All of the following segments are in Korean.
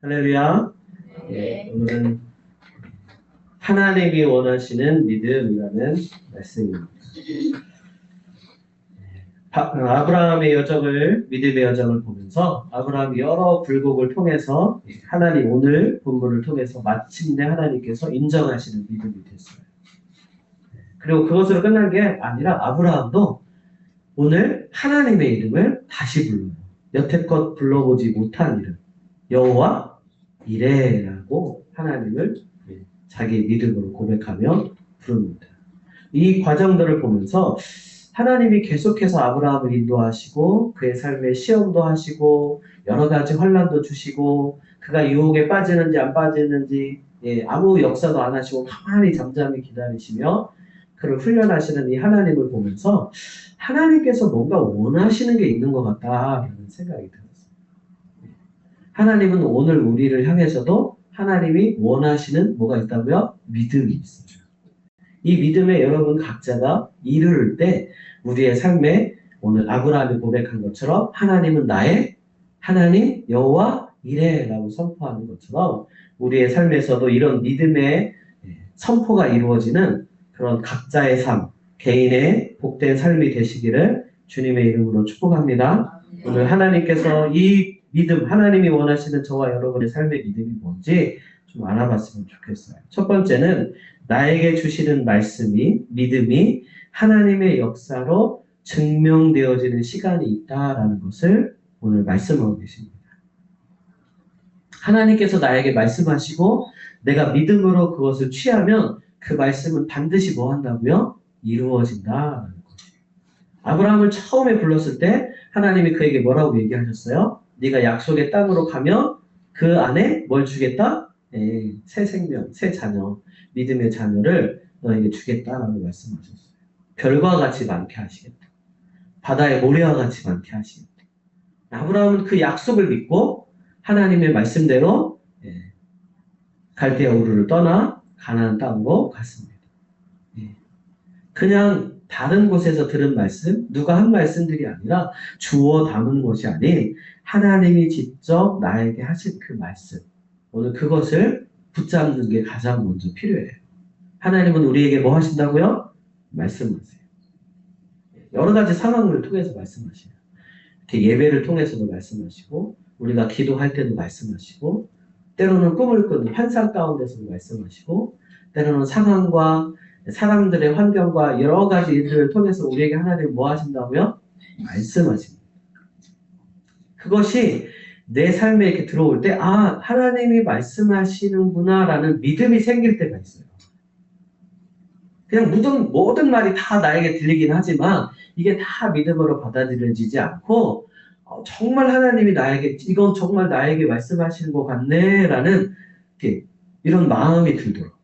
할렐루야. 예, 오늘은 하나님이 원하시는 믿음이라는 말씀입니다. 아브라함의 여정을, 믿음의 여정을 보면서 아브라함이 여러 굴곡을 통해서 하나님 오늘 본문을 통해서 마침내 하나님께서 인정하시는 믿음이 됐어요. 그리고 그것으로 끝난 게 아니라 아브라함도 오늘 하나님의 이름을 다시 불러요. 여태껏 불러보지 못한 이름, 여호와 이레라고 하나님을 자기 믿음으로 고백하며 부릅니다. 이 과정들을 보면서 하나님이 계속해서 아브라함을 인도하시고 그의 삶에 시험도 하시고 여러 가지 환난도 주시고 그가 유혹에 빠지는지 안 빠지는지 아무 역사도 안 하시고 가만히 잠잠히 기다리시며 그를 훈련하시는 이 하나님을 보면서 하나님께서 뭔가 원하시는 게 있는 것 같다라는 생각이 들었어요. 하나님은 오늘 우리를 향해서도 하나님이 원하시는 뭐가 있다고요? 믿음이 있어요. 이 믿음에 여러분 각자가 이르를 때 우리의 삶에 오늘 아브라함이 고백한 것처럼 하나님은 나의 하나님 여호와 이레라고 선포하는 것처럼 우리의 삶에서도 이런 믿음의 선포가 이루어지는 그런 각자의 삶, 개인의 복된 삶이 되시기를 주님의 이름으로 축복합니다. 오늘 하나님께서 이 믿음, 하나님이 원하시는 저와 여러분의 삶의 믿음이 뭔지 좀 알아봤으면 좋겠어요. 첫 번째는 나에게 주시는 말씀이, 믿음이 하나님의 역사로 증명되어지는 시간이 있다라는 것을 오늘 말씀하고 계십니다. 하나님께서 나에게 말씀하시고 내가 믿음으로 그것을 취하면 그 말씀은 반드시 뭐 한다고요? 이루어진다라는 거죠. 아브라함을 처음에 불렀을 때 하나님이 그에게 뭐라고 얘기하셨어요? 네가 약속의 땅으로 가면 그 안에 뭘 주겠다? 새 생명, 새 자녀, 믿음의 자녀를 너에게 주겠다라고 말씀하셨어요. 별과 같이 많게 하시겠다. 바다의 모래와 같이 많게 하시겠다. 아브라함은 그 약속을 믿고 하나님의 말씀대로 갈대아 우르를 떠나 가나안 땅으로 갔습니다. 그냥 다른 곳에서 들은 말씀, 누가 한 말씀들이 아니라 주워 담은 것이 아닌 하나님이 직접 나에게 하신 그 말씀. 오늘 그것을 붙잡는 게 가장 먼저 필요해요. 하나님은 우리에게 뭐 하신다고요? 말씀하세요. 여러 가지 상황을 통해서 말씀하셔요. 이렇게 예배를 통해서도 말씀하시고 우리가 기도할 때도 말씀하시고 때로는 꿈을 꾸는 환상 가운데서도 말씀하시고 때로는 상황과 사람들의 환경과 여러 가지 일들을 통해서 우리에게 하나님 뭐 하신다고요? 말씀하십니다. 그것이 내 삶에 이렇게 들어올 때 아, 하나님이 말씀하시는구나 라는 믿음이 생길 때가 있어요. 그냥 모든 말이 다 나에게 들리긴 하지만 이게 다 믿음으로 받아들여지지 않고 정말 하나님이 나에게 이건 정말 나에게 말씀하시는 것 같네 라는 이런 마음이 들도록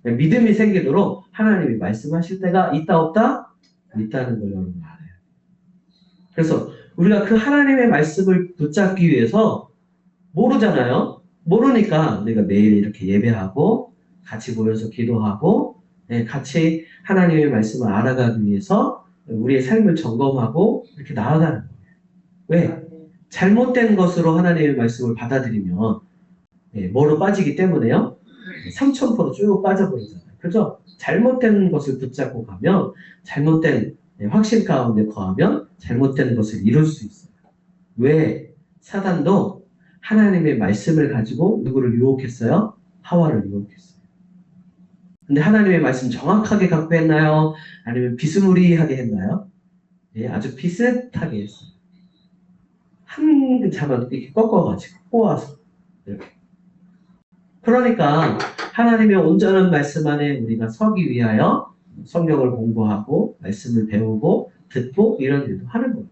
믿음이 생기도록 하나님이 말씀하실 때가 있다 없다? 있다는 걸 여러분 알아요. 그래서 우리가 그 하나님의 말씀을 붙잡기 위해서 모르잖아요. 모르니까 내가 매일 이렇게 예배하고 같이 모여서 기도하고 같이 하나님의 말씀을 알아가기 위해서 우리의 삶을 점검하고 이렇게 나아가는 거예요. 왜? 잘못된 것으로 하나님의 말씀을 받아들이면 뭐로 빠지기 때문에요? 3000% 쭉 빠져버리잖아요. 그죠? 잘못된 것을 붙잡고 가면 잘못된 확신 가운데 거하면 잘못된 것을 이룰 수 있어요. 왜? 사단도 하나님의 말씀을 가지고 누구를 유혹했어요? 하와를 유혹했어요. 근데 하나님의 말씀 정확하게 갖고 했나요? 아니면 비스무리하게 했나요? 아주 비슷하게 했어요. 한 글자만 이렇게 꺾어가지고 꼬아서 이렇게. 그러니까 하나님의 온전한 말씀 안에 우리가 서기 위하여 성경을 공부하고 말씀을 배우고 듣고 이런 일도 하는 거예요.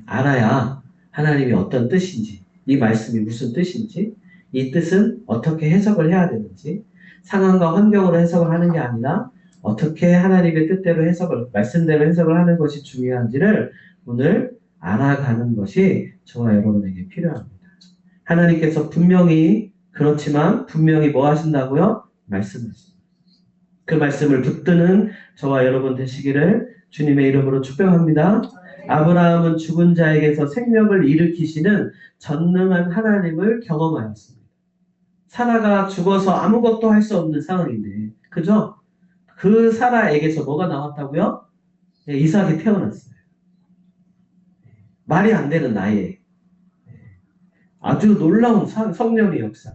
알아야 하나님이 어떤 뜻인지 이 말씀이 무슨 뜻인지 이 뜻은 어떻게 해석을 해야 되는지 상황과 환경으로 해석을 하는 게 아니라 어떻게 하나님의 뜻대로 해석을 말씀대로 해석을 하는 것이 중요한지를 오늘 알아가는 것이 저와 여러분에게 필요합니다. 하나님께서 분명히 그렇지만 분명히 뭐 하신다고요? 말씀하십니다. 그 말씀을 붙드는 저와 여러분 되시기를 주님의 이름으로 축복합니다. 아브라함은 죽은 자에게서 생명을 일으키시는 전능한 하나님을 경험하였습니다. 사라가 죽어서 아무것도 할 수 없는 상황인데, 그죠? 그 사라에게서 뭐가 나왔다고요? 네, 이삭이 태어났어요. 말이 안 되는 나이에 아주 놀라운 성령의 역사.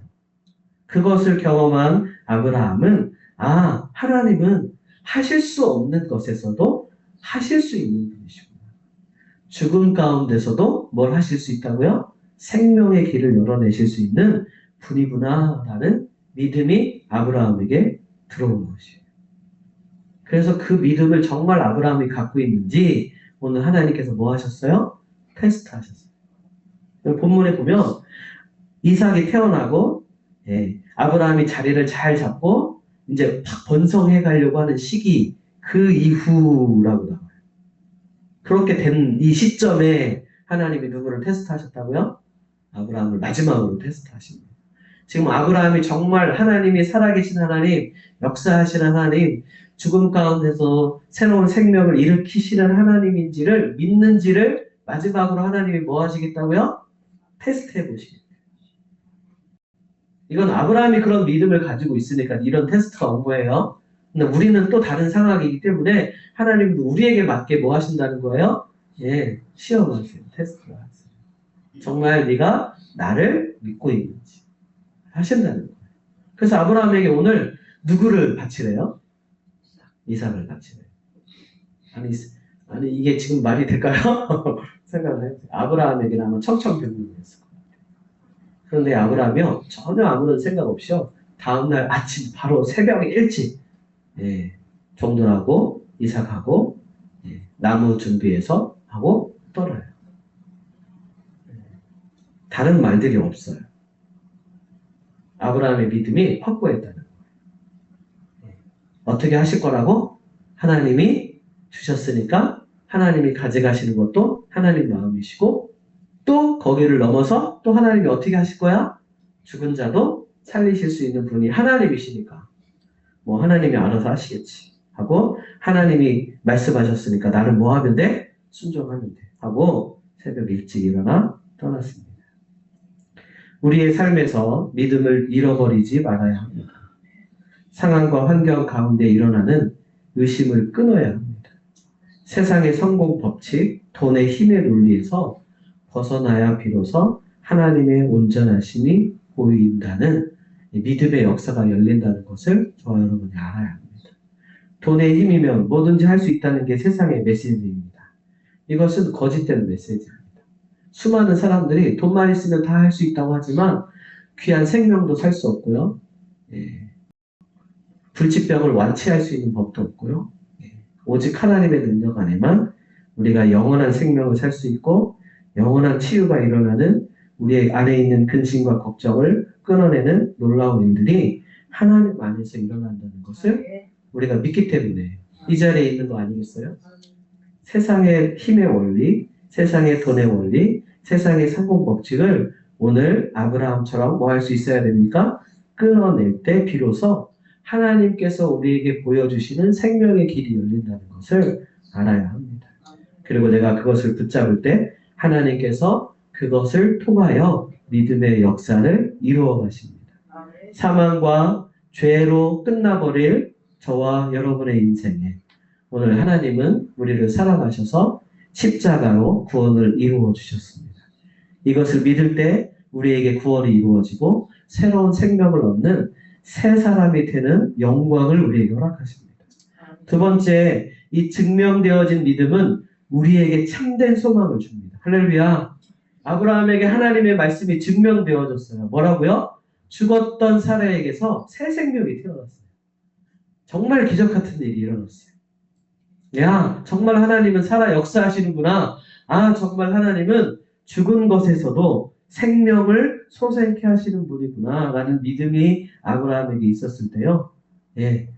그것을 경험한 아브라함은 하나님은 하실 수 없는 것에서도 하실 수 있는 분이시구나. 죽음 가운데서도 뭘 하실 수 있다고요? 생명의 길을 열어내실 수 있는 분이구나라는 믿음이 아브라함에게 들어온 것이에요. 그래서 그 믿음을 정말 아브라함이 갖고 있는지 오늘 하나님께서 뭐 하셨어요? 테스트 하셨어요. 본문에 보면 이삭이 태어나고 아브라함이 자리를 잘 잡고 이제 팍 번성해 가려고 하는 시기 그 이후라고 나와요. 그렇게 된 이 시점에 하나님이 누구를 테스트하셨다고요? 아브라함을 마지막으로 테스트하신 거예요. 지금 아브라함이 정말 하나님이 살아계신 하나님, 역사하시는 하나님, 죽음 가운데서 새로운 생명을 일으키시는 하나님인지를 믿는지를 마지막으로 하나님이 뭐 하시겠다고요? 테스트해 보시겠다. 이건 아브라함이 그런 믿음을 가지고 있으니까 이런 테스트가 온 거예요. 근데 우리는 또 다른 상황이기 때문에 하나님도 우리에게 맞게 뭐 하신다는 거예요? 시험하세요. 테스트를 하세요. 정말 네가 나를 믿고 있는지 하신다는 거예요. 그래서 아브라함에게 오늘 누구를 바치래요? 이삭을 바치래요. 아니 이게 지금 말이 될까요? 생각을 해보세요. 아브라함에게는 아마 청천벽력이었을 거예요. 그런데 아브라함이요 전혀 아무런 생각 없이요 다음날 아침 바로 새벽에 일찍 종들하고 이삭하고 나무 준비해서 하고 떠나요. 다른 말들이 없어요. 아브라함의 믿음이 확고했다는 거예요. 어떻게 하실 거라고? 하나님이 주셨으니까 하나님이 가져가시는 것도 하나님 마음이시고 또 거기를 넘어서 또 하나님이 어떻게 하실 거야? 죽은 자도 살리실 수 있는 분이 하나님이시니까 뭐 하나님이 알아서 하시겠지 하고 하나님이 말씀하셨으니까 나는 뭐 하면 돼? 순종하면 돼 하고 새벽 일찍 일어나 떠났습니다. 우리의 삶에서 믿음을 잃어버리지 말아야 합니다. 상황과 환경 가운데 일어나는 의심을 끊어야 합니다. 세상의 성공 법칙, 돈의 힘의 논리에서 벗어나야 비로소 하나님의 온전하심이 보인다는 믿음의 역사가 열린다는 것을 저와 여러분이 알아야 합니다. 돈의 힘이면 뭐든지 할 수 있다는 게 세상의 메시지입니다. 이것은 거짓된 메시지입니다. 수많은 사람들이 돈만 있으면 다 할 수 있다고 하지만 귀한 생명도 살 수 없고요. 불치병을 완치할 수 있는 법도 없고요. 오직 하나님의 능력 안에만 우리가 영원한 생명을 살 수 있고 영원한 치유가 일어나는 우리 안에 있는 근심과 걱정을 끊어내는 놀라운 일들이 하나님 안에서 일어난다는 것을 우리가 믿기 때문에 이 자리에 있는 거 아니겠어요? 세상의 힘의 원리, 세상의 돈의 원리, 세상의 성공 법칙을 오늘 아브라함처럼 뭐 할 수 있어야 됩니까? 끊어낼 때 비로소 하나님께서 우리에게 보여주시는 생명의 길이 열린다는 것을 알아야 합니다. 그리고 내가 그것을 붙잡을 때 하나님께서 그것을 통하여 믿음의 역사를 이루어 가십니다. 사망과 죄로 끝나버릴 저와 여러분의 인생에 오늘 하나님은 우리를 사랑하셔서 십자가로 구원을 이루어 주셨습니다. 이것을 믿을 때 우리에게 구원이 이루어지고 새로운 생명을 얻는 새 사람이 되는 영광을 우리에게 허락하십니다. 두 번째, 이 증명되어진 믿음은 우리에게 참된 소망을 줍니다. 할렐루야. 아브라함에게 하나님의 말씀이 증명되어졌어요. 뭐라고요? 죽었던 사라에게서 새 생명이 태어났어요. 정말 기적 같은 일이 일어났어요. 야, 정말 하나님은 살아 역사하시는구나. 정말 하나님은 죽은 것에서도 생명을 솟아있게 하시는 분이구나 라는 믿음이 아브라함에게 있었을 때요.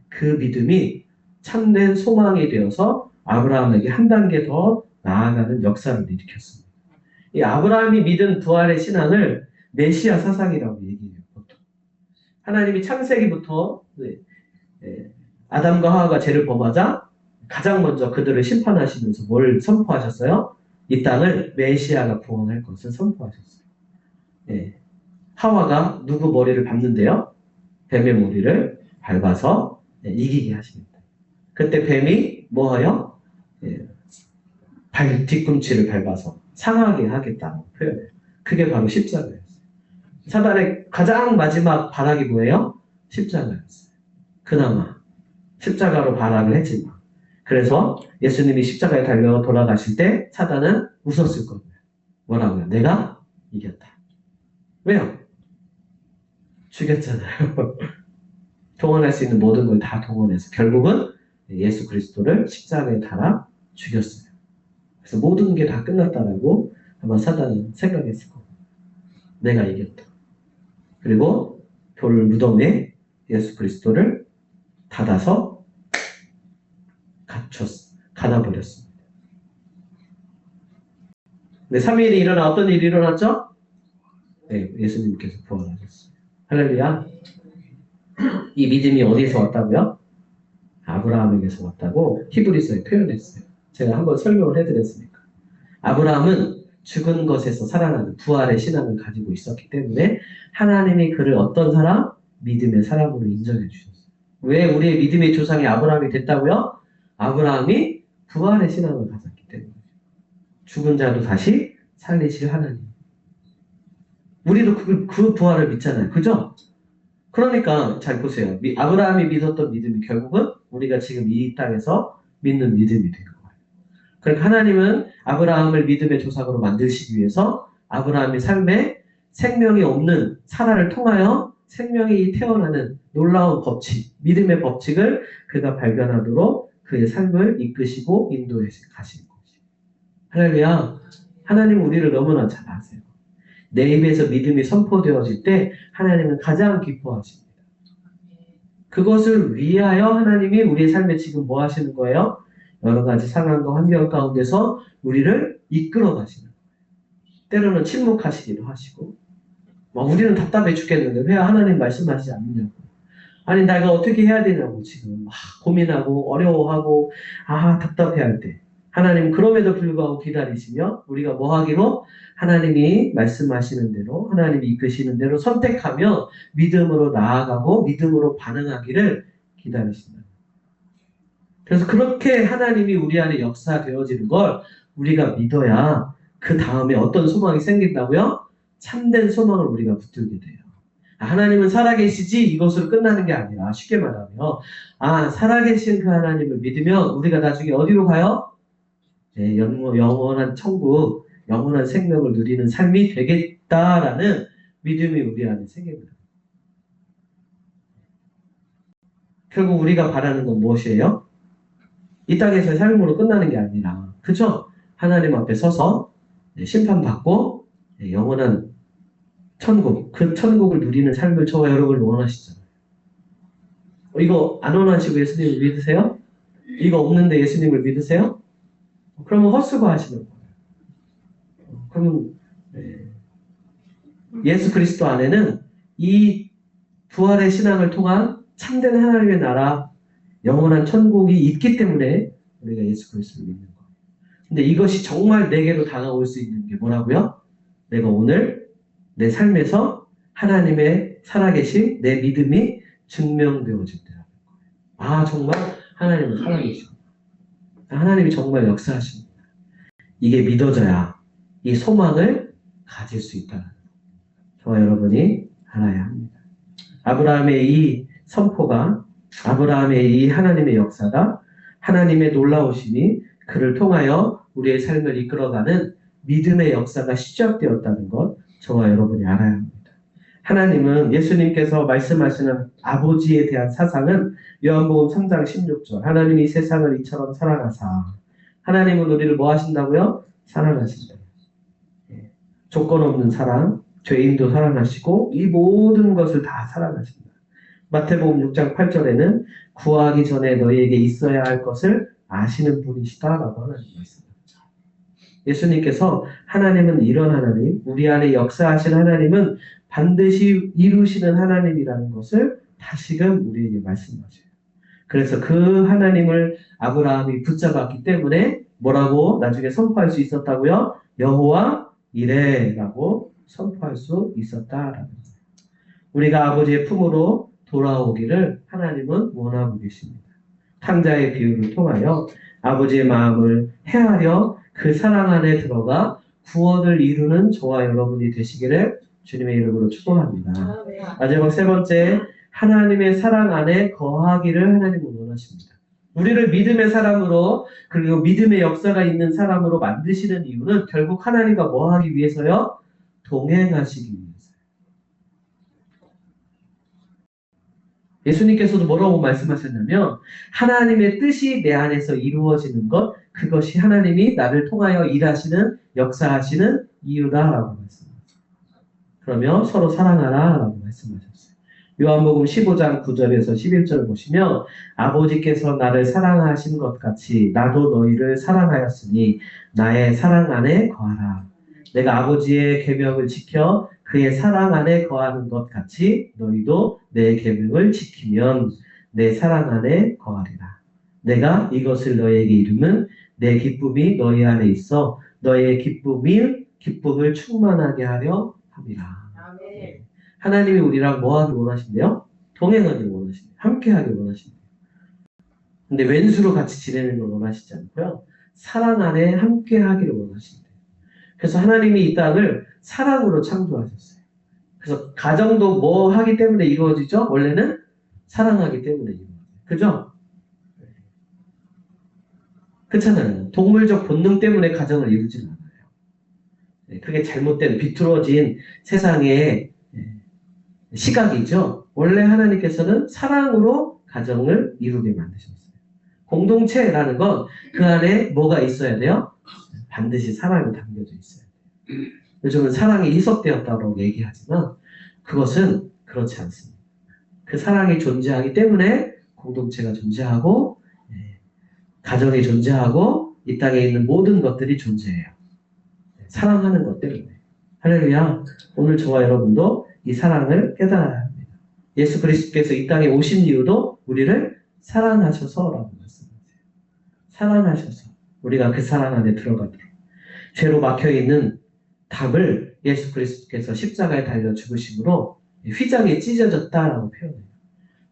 그 믿음이 참된 소망이 되어서 아브라함에게 한 단계 더 나아가는 역사를 일으켰습니다. 이 아브라함이 믿은 부활의 신앙을 메시아 사상이라고 얘기해요. 보통. 하나님이 창세기부터 아담과 하와가 죄를 범하자 가장 먼저 그들을 심판하시면서 뭘 선포하셨어요? 이 땅을 메시아가 구원할 것을 선포하셨어요. 예. 하와가 누구 머리를 밟는데요? 뱀의 머리를 밟아서 이기게 하십니다. 그때 뱀이 뭐하여? 예. 뒤꿈치를 밟아서 상하게 하겠다고 표현해요. 그게 바로 십자가였어요. 사단의 가장 마지막 발악이 뭐예요? 십자가였어요. 그나마 십자가로 발악을 했지만 그래서 예수님이 십자가에 달려 돌아가실 때 사단은 웃었을 겁니다. 뭐라고요? 내가 이겼다. 왜요? 죽였잖아요. 동원할 수 있는 모든 걸 다 동원해서 결국은 예수 그리스도를 십자가에 달아 죽였어요. 그래서 모든 게 다 끝났다라고 아마 사단은 생각했을 겁니다. 내가 이겼다. 그리고 돌 무덤에 예수 그리스도를 닫아서 가둬버렸습니다. 근데 3일이 일어나 어떤 일이 일어났죠? 네, 예수님께서 부활하셨어요. 할렐루야. 이 믿음이 어디서 왔다고요? 아브라함에게서 왔다고 히브리서에 표현했어요. 제가 한번 설명을 해드렸으니까. 아브라함은 죽은 것에서 살아나는 부활의 신앙을 가지고 있었기 때문에 하나님이 그를 어떤 사람? 믿음의 사람으로 인정해 주셨어요. 왜 우리의 믿음의 조상이 아브라함이 됐다고요? 아브라함이 부활의 신앙을 가졌기 때문에. 죽은 자도 다시 살리실 하나님. 우리도 그 부활을 믿잖아요. 그죠? 그러니까 잘 보세요. 아브라함이 믿었던 믿음이 결국은 우리가 지금 이 땅에서 믿는 믿음이 된 거예요. 그러니까 하나님은 아브라함을 믿음의 조상으로 만드시기 위해서 아브라함의 삶에 생명이 없는 사라를 통하여 생명이 태어나는 놀라운 법칙, 믿음의 법칙을 그가 발견하도록 그의 삶을 이끄시고 인도해 가시는 것이에요. 할렐루야. 하나님은 우리를 너무나 잘 아세요. 내 입에서 믿음이 선포되어질 때 하나님은 가장 기뻐하십니다. 그것을 위하여 하나님이 우리의 삶에 지금 뭐 하시는 거예요? 여러 가지 상황과 환경 가운데서 우리를 이끌어 가시는 거예요. 때로는 침묵하시기도 하시고 우리는 답답해 죽겠는데 왜 하나님 말씀하시지 않느냐고. 아니 내가 어떻게 해야 되냐고 지금 고민하고 어려워하고 답답해할 때 하나님 그럼에도 불구하고 기다리시며 우리가 뭐 하기로 하나님이 말씀하시는 대로 하나님이 이끄시는 대로 선택하며 믿음으로 나아가고 믿음으로 반응하기를 기다리신다. 그래서 그렇게 하나님이 우리 안에 역사되어지는 걸 우리가 믿어야 그 다음에 어떤 소망이 생긴다고요? 참된 소망을 우리가 붙들게 돼요. 하나님은 살아계시지 이것으로 끝나는 게 아니라 쉽게 말하면 살아계신 그 하나님을 믿으면 우리가 나중에 어디로 가요? 네, 영원한 천국, 영원한 생명을 누리는 삶이 되겠다라는 믿음이 우리 안에 생깁니다. 결국 우리가 바라는 건 무엇이에요? 이 땅에서의 삶으로 끝나는 게 아니라 그죠? 하나님 앞에 서서 심판받고 영원한 천국, 그 천국을 누리는 삶을 저와 여러분을 원하시잖아요. 이거 안 원하시고 예수님을 믿으세요? 이거 없는데 예수님을 믿으세요? 그러면 헛수고 하시는 거예요. 그러면 예수 그리스도 안에는 이 부활의 신앙을 통한 참된 하나님의 나라, 영원한 천국이 있기 때문에 우리가 예수 그리스도를 믿는 거예요. 근데 이것이 정말 내게로 다가올 수 있는 게 뭐라고요? 내가 오늘 내 삶에서 하나님의 살아계신 내 믿음이 증명되어질 때라는 거예요. 정말 하나님은 살아계시고 하나님이 정말 역사하십니다. 이게 믿어져야 이 소망을 가질 수 있다는 거예요. 저와 여러분이 알아야 합니다. 아브라함의 이 선포가 아브라함의 이 하나님의 역사가 하나님의 놀라우심이 그를 통하여 우리의 삶을 이끌어가는 믿음의 역사가 시작되었다는 것 저와 여러분이 알아야 합니다. 하나님은 예수님께서 말씀하시는 아버지에 대한 사상은 요한복음 3장 16절 하나님이 세상을 이처럼 사랑하사 하나님은 우리를 뭐 하신다고요? 사랑하신다. 조건 없는 사랑, 죄인도 사랑하시고 이 모든 것을 다 사랑하신다. 마태복음 6장 8절에는 구하기 전에 너희에게 있어야 할 것을 아시는 분이시다라고 하나님 말씀합니다. 예수님께서 하나님은 이런 하나님, 우리 안에 역사하신 하나님은 반드시 이루시는 하나님이라는 것을 다시금 우리에게 말씀하셔요. 그래서 그 하나님을 아브라함이 붙잡았기 때문에 뭐라고 나중에 선포할 수 있었다고요? 여호와 이레라고 선포할 수 있었다라는 거예요. 우리가 아버지의 품으로 돌아오기를 하나님은 원하고 계십니다. 탕자의 비유를 통하여 아버지의 마음을 헤아려 그 사랑 안에 들어가 구원을 이루는 저와 여러분이 되시기를 주님의 이름으로 축복합니다. 마지막 세 번째, 하나님의 사랑 안에 거하기를 하나님은 원하십니다. 우리를 믿음의 사람으로 그리고 믿음의 역사가 있는 사람으로 만드시는 이유는 결국 하나님과 뭐 하기 위해서요? 동행하시기 위해서. 예수님께서도 뭐라고 말씀하셨냐면 하나님의 뜻이 내 안에서 이루어지는 것, 그것이 하나님이 나를 통하여 일하시는, 역사하시는 이유다라고 말씀하셨어요. 그러면 서로 사랑하라라고 말씀하셨어요. 요한복음 15장 9절에서 11절 보시면 아버지께서 나를 사랑하신 것 같이 나도 너희를 사랑하였으니 나의 사랑 안에 거하라. 내가 아버지의 계명을 지켜 그의 사랑 안에 거하는 것 같이 너희도 내 계명을 지키면 내 사랑 안에 거하리라. 내가 이것을 너희에게 이루면 내 기쁨이 너희 안에 있어 너희의 기쁨을 충만하게 하려 함이라. 하나님이 우리랑 뭐 하길 원하신대요? 동행하길 원하신대요. 함께 하길 원하신대요. 근데 왼수로 같이 지내는 걸 원하시지 않고요. 사랑 안에 함께 하기를 원하신대요. 그래서 하나님이 이 땅을 사랑으로 창조하셨어요. 그래서 가정도 뭐 하기 때문에 이루어지죠? 원래는 사랑하기 때문에 이루어져요. 그죠? 그렇잖아요. 동물적 본능 때문에 가정을 이루지는 않아요. 그게 잘못된 비뚤어진 세상의 시각이죠. 원래 하나님께서는 사랑으로 가정을 이루게 만드셨어요. 공동체라는 건 그 안에 뭐가 있어야 돼요? 반드시 사랑이 담겨져 있어요. 요즘은 사랑이 희석되었다고 얘기하지만 그것은 그렇지 않습니다. 그 사랑이 존재하기 때문에 공동체가 존재하고 가정이 존재하고 이 땅에 있는 모든 것들이 존재해요. 사랑하는 것 때문에. 할렐루야. 오늘 저와 여러분도 이 사랑을 깨달아야 합니다. 예수 그리스도께서 이 땅에 오신 이유도 우리를 사랑하셔서라고 말씀하세요. 사랑하셔서 우리가 그 사랑 안에 들어가도록 죄로 막혀있는 담을 예수 그리스도께서 십자가에 달려 죽으심으로 휘장이 찢어졌다라고 표현해요.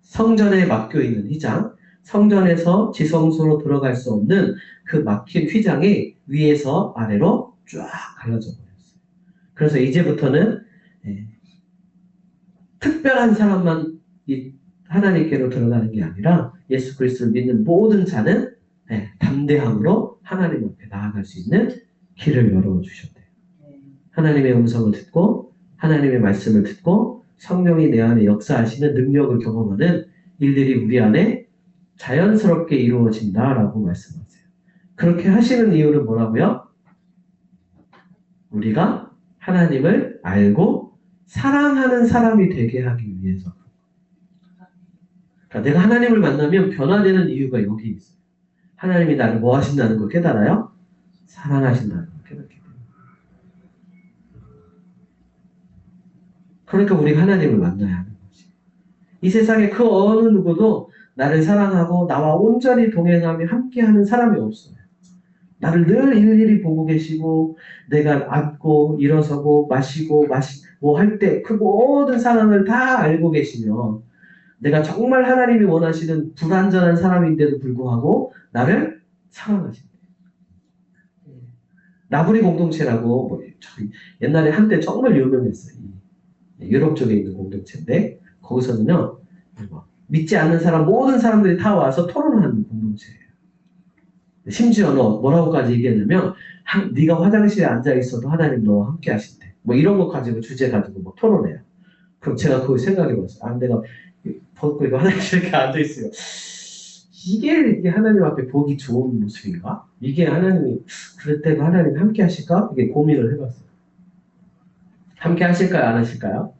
성전에 막혀있는 휘장, 성전에서 지성소로 들어갈 수 없는 그 막힌 휘장이 위에서 아래로 쫙 갈라져 버렸어요. 그래서 이제부터는 특별한 사람만 하나님께로 들어가는 게 아니라 예수 그리스도를 믿는 모든 자는 담대함으로 하나님 앞에 나아갈 수 있는 길을 열어주셨대요. 하나님의 음성을 듣고 하나님의 말씀을 듣고 성령이 내 안에 역사하시는 능력을 경험하는 일들이 우리 안에 자연스럽게 이루어진다라고 말씀하세요. 그렇게 하시는 이유는 뭐라고요? 우리가 하나님을 알고 사랑하는 사람이 되게 하기 위해서. 그러니까 내가 하나님을 만나면 변화되는 이유가 여기 있어요. 하나님이 나를 뭐 하신다는 걸 깨달아요? 사랑하신다는 걸 깨닫게 돼요. 그러니까 우리가 하나님을 만나야 하는 거지. 이 세상에 그 어느 누구도 나를 사랑하고 나와 온전히 동행하며 함께하는 사람이 없어요. 나를 늘 일일이 보고 계시고 내가 앉고 일어서고 마시고 뭐 할 때 그 모든 상황을 다 알고 계시며 내가 정말 하나님이 원하시는 불완전한 사람인데도 불구하고 나를 사랑하신대요. 나부리 공동체라고 뭐 옛날에 한때 정말 유명했어요. 유럽 쪽에 있는 공동체인데 거기서는요 믿지 않는 사람 모든 사람들이 다 와서 토론하는 공동체예요. 심지어는 뭐라고까지 얘기했냐면 네가 화장실에 앉아 있어도 하나님 너와 함께 하신대. 뭐 이런 거 가지고 주제 가지고 뭐 토론해요. 그럼 제가 그걸 생각해봤어요. 내가 벗고 이거 화장실에 이렇게 앉아 있어요. 이게 하나님 앞에 보기 좋은 모습인가? 이게 하나님이 그럴 때가 하나님 함께 하실까? 이게 고민을 해봤어요. 함께 하실까요? 안 하실까요?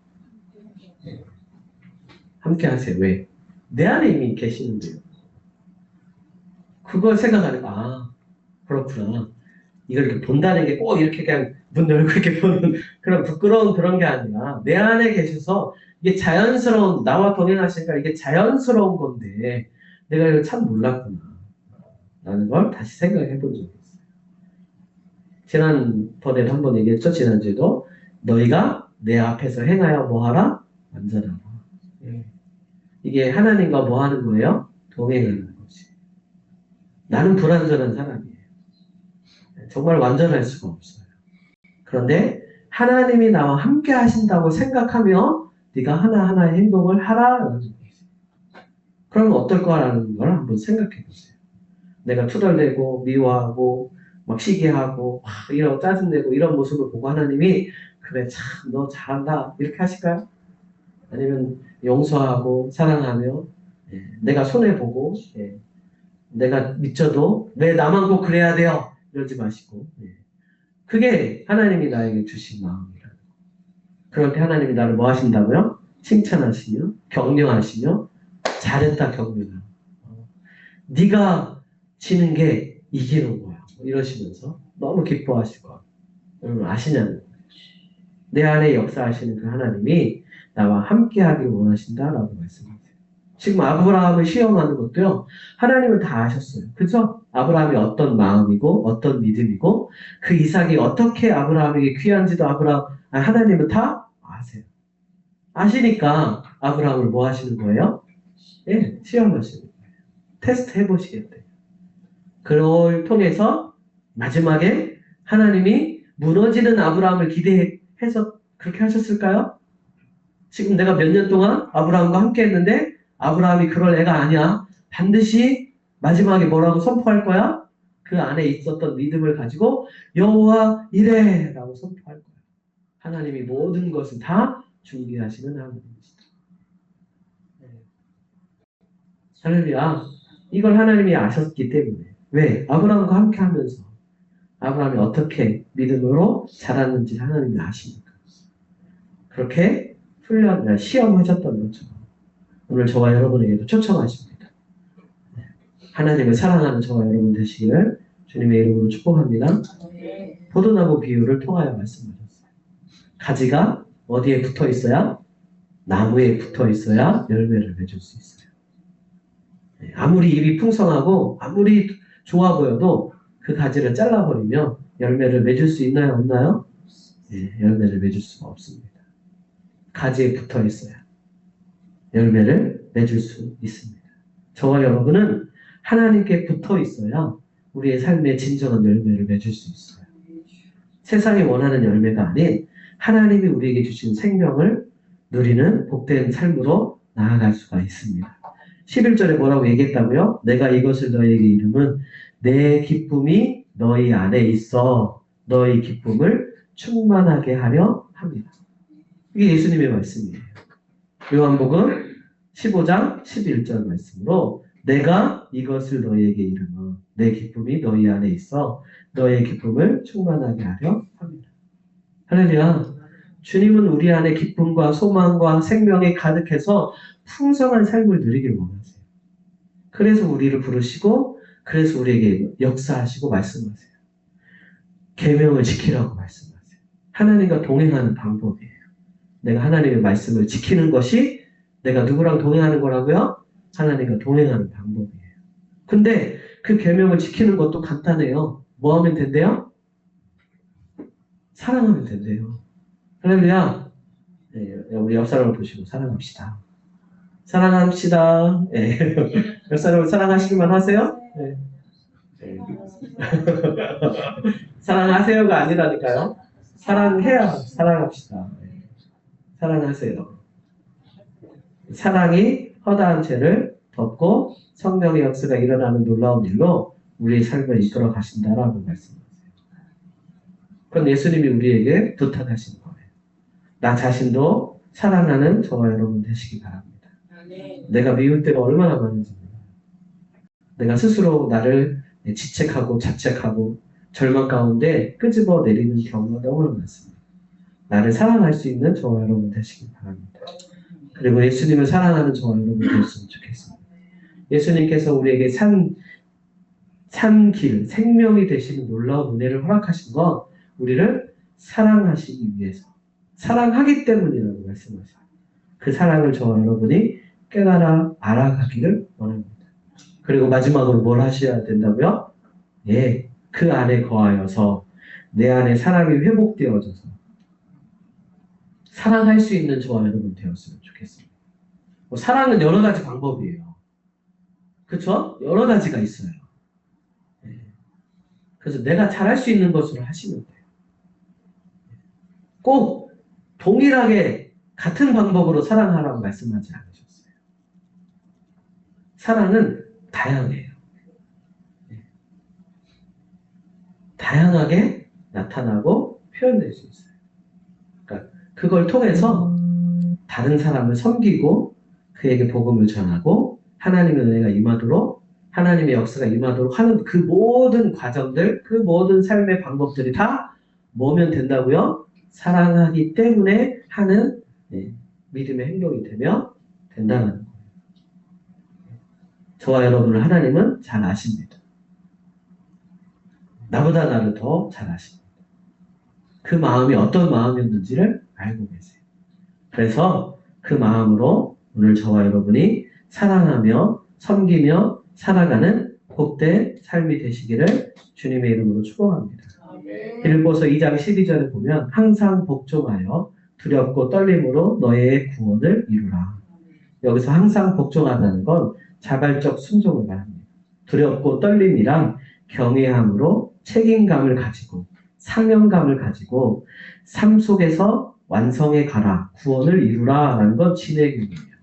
함께 하세요. 왜? 내 안에 이미 계시는데요. 그걸 생각하니까 그렇구나. 이걸 이렇게 본다는 게 꼭 이렇게 그냥 문 열고 이렇게 보는 그런 부끄러운 그런 게 아니라 내 안에 계셔서 이게 자연스러운 나와 동행하시니까 이게 자연스러운 건데 내가 이걸 참 몰랐구나 라는 걸 다시 생각해 본 적이 있어요. 지난번에도 한번 얘기했죠. 지난주에도 너희가 내 앞에서 행하여 뭐하라? 완전하라. 예. 이게 하나님과 뭐 하는 거예요? 동행하는 거지. 나는 불완전한 사람이에요. 정말 완전할 수가 없어요. 그런데 하나님이 나와 함께 하신다고 생각하며 네가 하나하나의 행동을 하라라는 거지. 그러면 어떨 거라는 걸 한번 생각해 보세요. 내가 투덜대고 미워하고 막 시기하고 막 이러고 짜증내고 이런 모습을 보고 하나님이 그래 참 너 잘한다 이렇게 하실까요? 아니면 용서하고 사랑하며 내가 손해보고 내가 미쳐도 왜 나만 꼭 그래야 돼요? 이러지 마시고 그게 하나님이 나에게 주신 마음이라는 거. 그럴 때 하나님이 나를 뭐 하신다고요? 칭찬하시며 격려하시며 잘했다 격려하고 네가 지는 게 이기는 거야 이러시면서 너무 기뻐하실 거야. 여러분 아시냐는 거예요. 내 안에 역사하시는 그 하나님이 나와 함께 하기를 원하신다라고 말씀하세요. 지금 아브라함을 시험하는 것도요. 하나님은 다 아셨어요. 그죠? 아브라함이 어떤 마음이고 어떤 믿음이고 그 이삭이 어떻게 아브라함에게 귀한지도 하나님은 다 아세요. 아시니까 아브라함을 뭐 하시는 거예요? 예, 시험하시는 거예요. 테스트 해보시겠대요. 그걸 통해서 마지막에 하나님이 무너지는 아브라함을 기대해서 그렇게 하셨을까요? 지금 내가 몇 년 동안 아브라함과 함께 했는데 아브라함이 그럴 애가 아니야. 반드시 마지막에 뭐라고 선포할 거야? 그 안에 있었던 믿음을 가지고 여호와 이래 라고 선포할 거야. 하나님이 모든 것을 다 준비하시는 하나님이시다. 할렐루야. 이걸 하나님이 아셨기 때문에 왜? 아브라함과 함께 하면서 아브라함이 어떻게 믿음으로 자랐는지 하나님이 아시니까 그렇게 시험하셨던 것처럼 오늘 저와 여러분에게도 초청하십니다. 하나님을 사랑하는 저와 여러분 되시기를 주님의 이름으로 축복합니다. 포도나무 비유를 통하여 말씀하셨어요. 가지가 어디에 붙어 있어야? 나무에 붙어 있어야 열매를 맺을 수 있어요. 아무리 잎이 풍성하고 아무리 좋아 보여도 그 가지를 잘라버리면 열매를 맺을 수 있나요? 없나요? 네, 열매를 맺을 수가 없습니다. 가지에 붙어 있어야 열매를 맺을 수 있습니다. 저와 여러분은 하나님께 붙어 있어야 우리의 삶의 진정한 열매를 맺을 수 있어요. 세상이 원하는 열매가 아닌 하나님이 우리에게 주신 생명을 누리는 복된 삶으로 나아갈 수가 있습니다. 11절에 뭐라고 얘기했다고요? 내가 이것을 너희에게 이름은 내 기쁨이 너희 안에 있어 너희 기쁨을 충만하게 하려 합니다. 이게 예수님의 말씀이에요. 요한복음 15장 11절 말씀으로 내가 이것을 너희에게 이름은 내 기쁨이 너희 안에 있어 너의 기쁨을 충만하게 하려 합니다. 할렐루야. 주님은 우리 안에 기쁨과 소망과 생명이 가득해서 풍성한 삶을 누리길 원하세요. 그래서 우리를 부르시고 그래서 우리에게 역사하시고 말씀하세요. 계명을 지키라고 말씀하세요. 하나님과 동행하는 방법이에요. 내가 하나님의 말씀을 지키는 것이 내가 누구랑 동행하는 거라고요? 하나님과 동행하는 방법이에요. 근데 그 계명을 지키는 것도 간단해요. 뭐 하면 된대요? 사랑하면 된대요. 할렐루야. 네, 우리 옆 사람을 보시고 사랑합시다. 사랑합시다. 네. 옆 사람을 사랑하시기만 하세요? 네. 네. 사랑하세요가 아니라니까요. 사랑해야 사랑합시다. 네. 사랑하세요. 사랑이 허다한 죄를 덮고 성령의 역사가 일어나는 놀라운 일로 우리의 삶을 이끌어 가신다라고 말씀하세요. 그건 예수님이 우리에게 부탁하신 거예요. 나 자신도 사랑하는 저와 여러분 되시기 바랍니다. 내가 미울 때가 얼마나 많은지 몰라요. 내가 스스로 나를 지책하고 자책하고 절망 가운데 끄집어 내리는 경우가 너무 많습니다. 나를 사랑할 수 있는 저와 여러분 되시기 바랍니다. 그리고 예수님을 사랑하는 저와 여러분 되셨으면 좋겠습니다. 예수님께서 우리에게 산 길, 생명이 되시는 놀라운 은혜를 허락하신 건 우리를 사랑하시기 위해서, 사랑하기 때문이라고 말씀하세요. 그 사랑을 저와 여러분이 깨달아 알아가기를 원합니다. 그리고 마지막으로 뭘 하셔야 된다고요? 예, 그 안에 거하여서 내 안에 사랑이 회복되어져서 사랑할 수 있는 저와 여러분 되었으면 좋겠습니다. 뭐 사랑은 여러 가지 방법이에요. 그렇죠? 여러 가지가 있어요. 그래서 내가 잘할 수 있는 것으로 하시면 돼요. 꼭 동일하게 같은 방법으로 사랑하라고 말씀하지 않으셨어요. 사랑은 다양해요. 다양하게 나타나고 표현될 수 있어요. 그러니까 그걸 통해서 다른 사람을 섬기고 그에게 복음을 전하고 하나님의 은혜가 임하도록 하나님의 역사가 임하도록 하는 그 모든 과정들, 그 모든 삶의 방법들이 다 뭐면 된다고요? 사랑하기 때문에 하는 믿음의 행동이 되며 된다는 거예요. 저와 여러분을 하나님은 잘 아십니다. 나보다 나를 더 잘 아십니다. 그 마음이 어떤 마음이었는지를 알고 계세요. 그래서 그 마음으로 오늘 저와 여러분이 사랑하며 섬기며 살아가는 복된 삶이 되시기를 주님의 이름으로 축복합니다. 빌립보서 2장 12절에 보면 항상 복종하여 두렵고 떨림으로 너의 구원을 이루라. 여기서 항상 복종하다는 건 자발적 순종을 말합니다. 두렵고 떨림이란 경외함으로 책임감을 가지고 사명감을 가지고 삶 속에서 완성해 가라, 구원을 이루라 라는 건 진행이에요.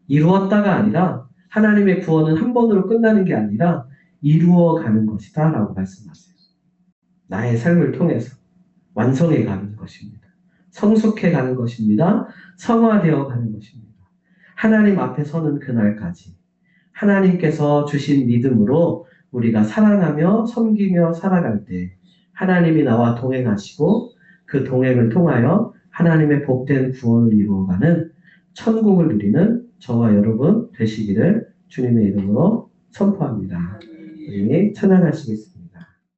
이루었다가 아니라 하나님의 구원은 한 번으로 끝나는 게 아니라 이루어가는 것이다 라고 말씀하세요. 나의 삶을 통해서 완성해 가는 것입니다. 성숙해 가는 것입니다. 성화되어 가는 것입니다. 하나님 앞에 서는 그날까지 하나님께서 주신 믿음으로 우리가 사랑하며 섬기며 살아갈 때 하나님이 나와 동행하시고 그 동행을 통하여 하나님의 복된 구원을 이루어가는 천국을 누리는 저와 여러분 되시기를 주님의 이름으로 선포합니다. 우리 찬양하시겠습니다.